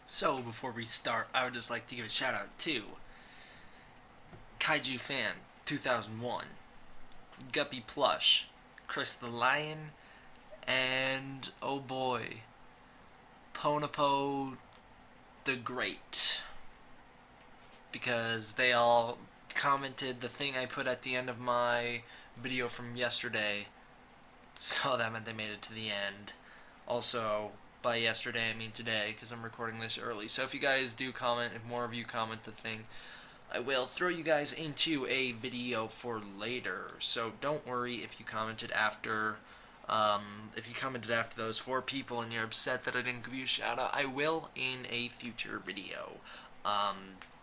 So, before we start, I would just like to give a shout out to Kaiju Fan 2001, Guppy Plush, Chris the Lion, and oh boy, Ponapo the Great. Because they all commented the thing I put at the end of my video from yesterday, so that meant they made it to the end. Also, by yesterday I mean today, because I'm recording this early. So if you guys do comment, if more of you comment the thing, I will throw you guys into a video for later. So don't worry if you commented after. If you commented after those 4 people and you're upset that I didn't give you a shout out, I will in a future video.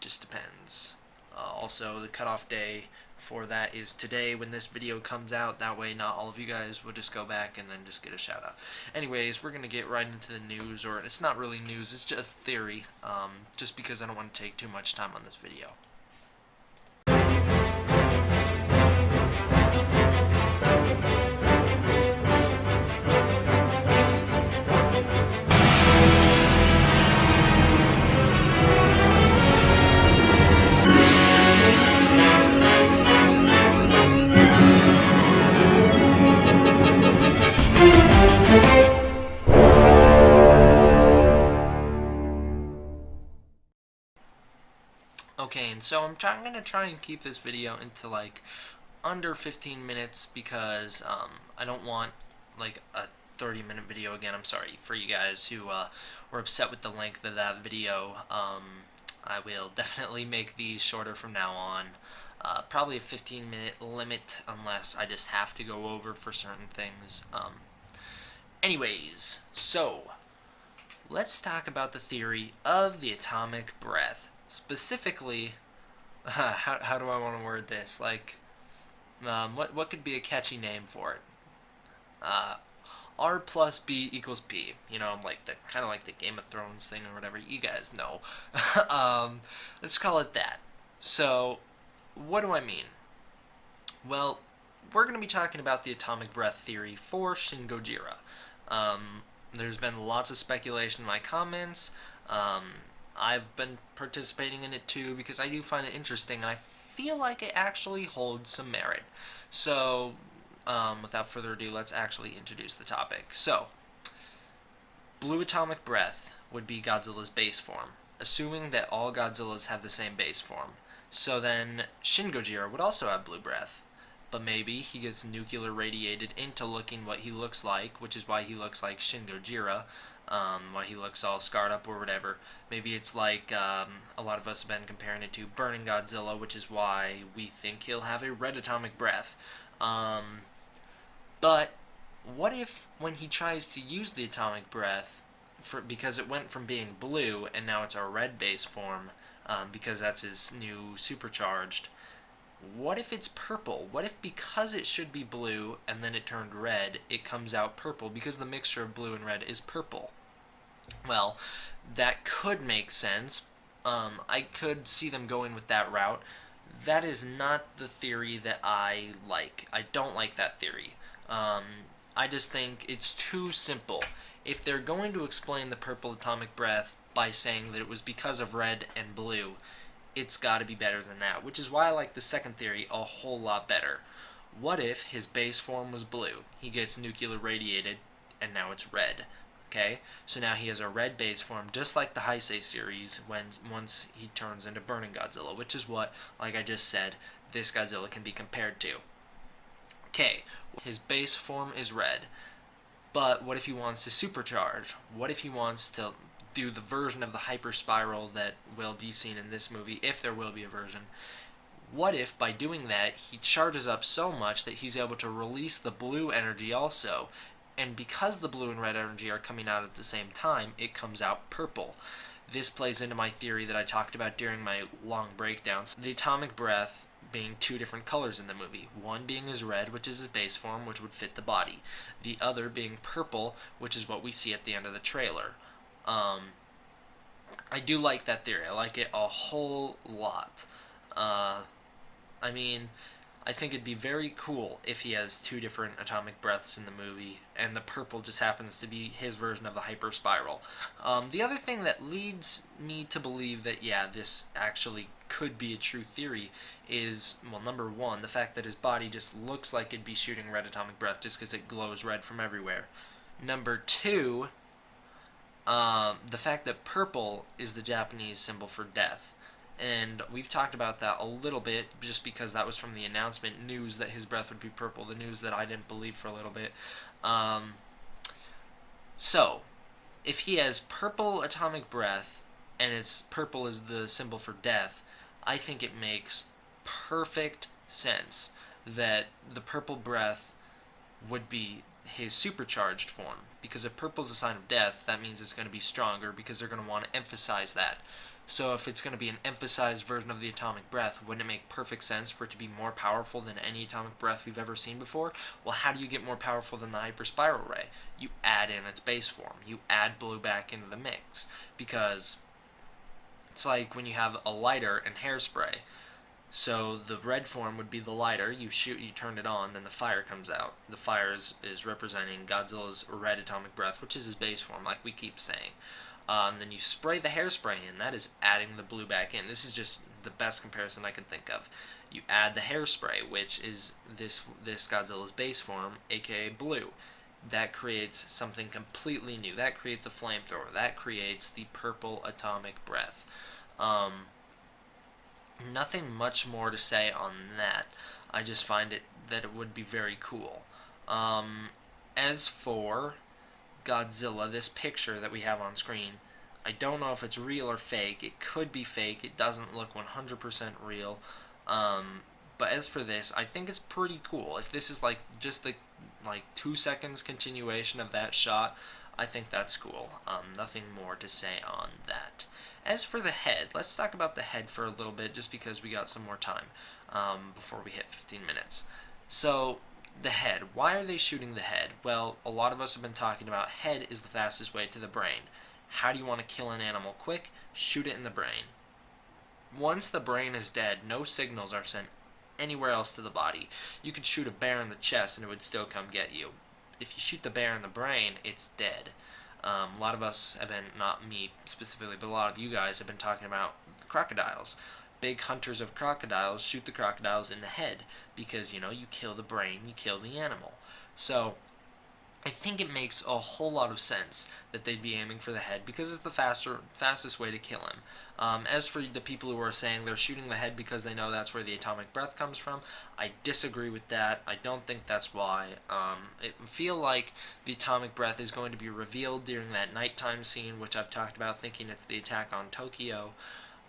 Just depends. Also, the cutoff day for that is today when this video comes out. That way not all of you guys will just go back and then just get a shout out. Anyways, we're going to get right into the news, or it's not really news, it's just theory, just because I don't want to take too much time on this video. Okay, and so I'm going to try and keep this video into like under 15 minutes because I don't want like a 30-minute video again. I'm sorry for you guys who were upset with the length of that video. I will definitely make these shorter from now on. Probably a 15-minute limit unless I just have to go over for certain things. Anyways, so let's talk about the theory of the atomic breath. Specifically, how do I want to word this? Like, what could be a catchy name for it? R plus B equals P. You know, like the kind of like the Game of Thrones thing or whatever. You guys know. Let's call it that. So, what do I mean? Well, we're going to be talking about the atomic breath theory for Shin Gojira. There's been lots of speculation in my comments. I've been participating in it too because I do find it interesting and I feel like it actually holds some merit. So, without further ado, let's actually introduce the topic. So, blue atomic breath would be Godzilla's base form, assuming that all Godzillas have the same base form. So then, Shin Gojira would also have blue breath. But maybe he gets nuclear radiated into looking what he looks like, which is why he looks like Shin Gojira, why he looks all scarred up or whatever. Maybe it's like a lot of us have been comparing it to Burning Godzilla, which is why we think he'll have a red atomic breath. But what if when he tries to use the atomic breath, because it went from being blue and now it's a red base form, because that's his new supercharged, what if it's purple? What if because it should be blue and then it turned red, it comes out purple because the mixture of blue and red is purple? Well, that could make sense. I could see them going with that route. That is not the theory that I like. I don't like that theory. I just think it's too simple. If they're going to explain the purple atomic breath by saying that it was because of red and blue, it's got to be better than that, which is why I like the second theory a whole lot better. What if his base form was blue? He gets nuclear radiated, and now it's red. Okay, so now he has a red base form, just like the Heisei series, once he turns into Burning Godzilla, which is what, like I just said, this Godzilla can be compared to. Okay, his base form is red, but what if he wants to supercharge? What if he wants to do the version of the hyper spiral that will be seen in this movie, if there will be a version? What if by doing that he charges up so much that he's able to release the blue energy also, and because the blue and red energy are coming out at the same time, it comes out purple? This plays into my theory that I talked about during my long breakdowns. The atomic breath being 2 different colors in the movie. One being his red, which is his base form, which would fit the body. The other being purple, which is what we see at the end of the trailer. I do like that theory. I like it a whole lot. I mean, I think it'd be very cool if he has two different atomic breaths in the movie, and the purple just happens to be his version of the hyper spiral. The other thing that leads me to believe that, yeah, this actually could be a true theory is, well, number one, the fact that his body just looks like it'd be shooting red atomic breath just because it glows red from everywhere. Number two, the fact that purple is the Japanese symbol for death. And we've talked about that a little bit just because that was from the announcement news that his breath would be purple, the news that I didn't believe for a little bit. So, if he has purple atomic breath and it's purple is the symbol for death, I think it makes perfect sense that the purple breath would be his supercharged form. Because if purple is a sign of death, that means it's going to be stronger because they're going to want to emphasize that. So if it's going to be an emphasized version of the atomic breath, wouldn't it make perfect sense for it to be more powerful than any atomic breath we've ever seen before? Well, how do you get more powerful than the hyperspiral ray? You add in its base form. You add blue back into the mix. Because it's like when you have a lighter and hairspray. So the red form would be the lighter. You shoot, you turn it on, then the fire comes out. The fire is representing Godzilla's red atomic breath, which is his base form, like we keep saying. Then you spray the hairspray in. That is adding the blue back in. This is just the best comparison I can think of. You add the hairspray, which is this Godzilla's base form, aka blue. That creates something completely new. That creates a flamethrower. That creates the purple atomic breath. Nothing much more to say on that. I just find that it would be very cool. As for Godzilla, this picture that we have on screen, I don't know if it's real or fake. It could be fake. It doesn't look 100% real. But as for this, I think it's pretty cool. If this is like just the 2 seconds continuation of that shot, I think that's cool. Nothing more to say on that. As for the head, let's talk about the head for a little bit just because we got some more time before we hit 15 minutes. So, the head. Why are they shooting the head? Well, a lot of us have been talking about head is the fastest way to the brain. How do you want to kill an animal quick? Shoot it in the brain. Once the brain is dead, no signals are sent anywhere else to the body. You could shoot a bear in the chest and it would still come get you. If you shoot the bear in the brain, it's dead. A lot of us have been, not me specifically, but a lot of you guys have been talking about crocodiles. Big hunters of crocodiles shoot the crocodiles in the head because, you kill the brain, you kill the animal. So, I think it makes a whole lot of sense that they'd be aiming for the head because it's the fastest way to kill him. As for the people who are saying they're shooting the head because they know that's where the atomic breath comes from, I disagree with that. I don't think that's why. I feel like the atomic breath is going to be revealed during that nighttime scene, which I've talked about thinking it's the attack on Tokyo.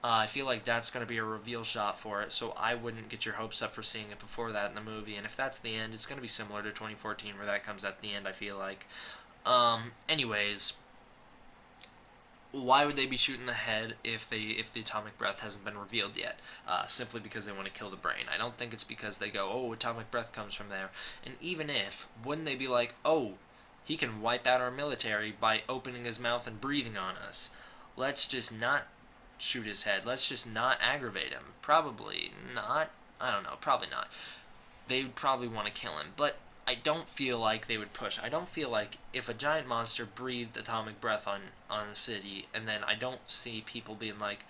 I feel like that's going to be a reveal shot for it, so I wouldn't get your hopes up for seeing it before that in the movie. And if that's the end, it's going to be similar to 2014 where that comes at the end, I feel like. Anyways, why would they be shooting the head if the atomic breath hasn't been revealed yet? Simply because they want to kill the brain. I don't think it's because they go, oh, atomic breath comes from there. And even if, wouldn't they be like, oh, he can wipe out our military by opening his mouth and breathing on us. Let's just not shoot his head. Let's just not aggravate him. Probably not. I don't know. Probably not. They would probably want to kill him. But I don't feel like they would push. I don't feel like if a giant monster breathed atomic breath on a city, and then I don't see people being like,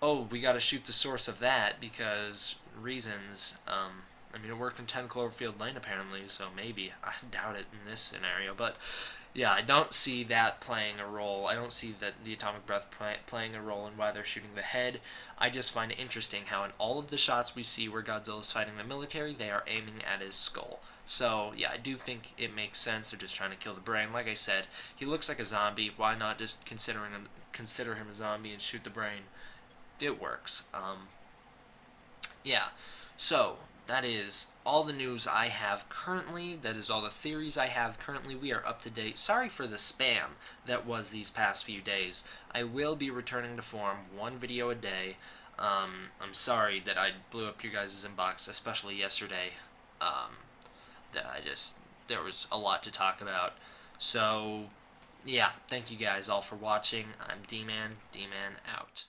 oh, we gotta shoot the source of that because reasons. It worked in 10 Cloverfield Lane apparently, so maybe. I doubt it in this scenario, but yeah, I don't see that playing a role. I don't see that the atomic breath playing a role in why they're shooting the head. I just find it interesting how in all of the shots we see where Godzilla's fighting the military, they are aiming at his skull. So, yeah, I do think it makes sense. They're just trying to kill the brain. Like I said, he looks like a zombie. Why not just consider him a zombie and shoot the brain? It works. Yeah. So, that is all the news I have currently. That is all the theories I have currently. We are up to date. Sorry for the spam that was these past few days. I will be returning to form, one video a day. I'm sorry that I blew up your guys' inbox, especially yesterday. There was a lot to talk about. So, yeah, thank you guys all for watching. I'm D-Man. D-Man out.